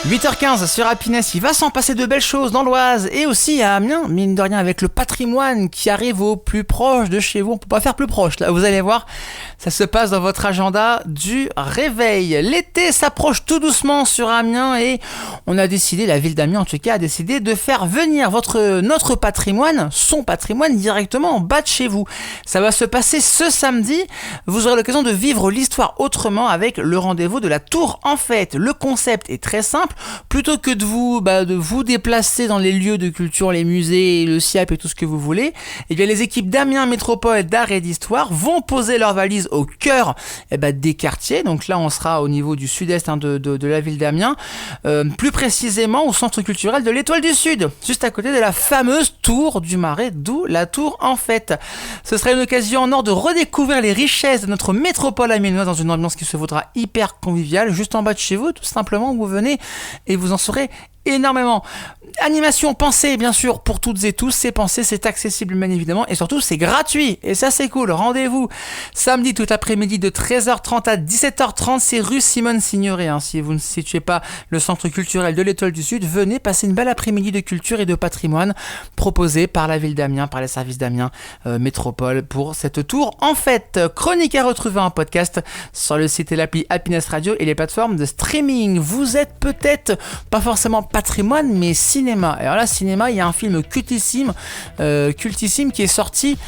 8h15 sur Happiness, il va s'en passer de belles choses dans l'Oise et aussi à Amiens, mine de rien, avec le patrimoine qui arrive au plus proche de chez vous. On peut pas faire plus proche là, vous allez voir, ça se passe dans votre agenda du réveil. L'été s'approche tout doucement sur Amiens et on a décidé, la ville d'Amiens en tout cas, a décidé de faire venir notre patrimoine, son patrimoine directement en bas de chez vous. Ça va se passer ce samedi, vous aurez l'occasion de vivre l'histoire autrement avec le rendez-vous de la Tour en Fête. Le concept est très simple. Plutôt que de vous déplacer dans les lieux de culture, les musées, le SIAP et tout ce que vous voulez, eh bien les équipes d'Amiens Métropole d'Art et d'Histoire vont poser leurs valises au cœur des quartiers. Donc là, on sera au niveau du sud-est de la ville d'Amiens, plus précisément au centre culturel de l'Étoile du Sud, juste à côté de la fameuse Tour du Marais, d'où la Tour en Fête. Ce sera une occasion en or de redécouvrir les richesses de notre métropole amiénoise dans une ambiance qui se vaudra hyper conviviale, juste en bas de chez vous, tout simplement, vous venez et vous en saurez énormément. Animation pensée, bien sûr, pour toutes et tous. C'est pensé, c'est accessible, bien évidemment, et surtout, c'est gratuit. Et ça, c'est cool. Rendez-vous samedi tout l'après-midi de 13h30 à 17h30. C'est rue Simone Signoret. Si vous ne situez pas le centre culturel de l'Étoile du Sud, venez passer une belle après-midi de culture et de patrimoine proposé par la ville d'Amiens, par les services d'Amiens Métropole pour cette tour. En fait, chronique à retrouver en podcast sur le site et l'appli Happiness Radio et les plateformes de streaming. Vous êtes peut-être pas forcément patrimoine, mais cinéma. Alors là, cinéma, il y a un film cultissime qui est sorti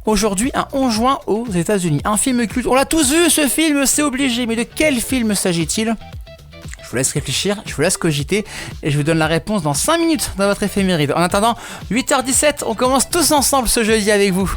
aujourd'hui, un 11 juin aux États-Unis. Un film culte. On l'a tous vu, ce film, c'est obligé. Mais de quel film s'agit-il ? Je vous laisse réfléchir, je vous laisse cogiter et je vous donne la réponse dans 5 minutes dans votre éphéméride. En attendant, 8h17, on commence tous ensemble ce jeudi avec vous.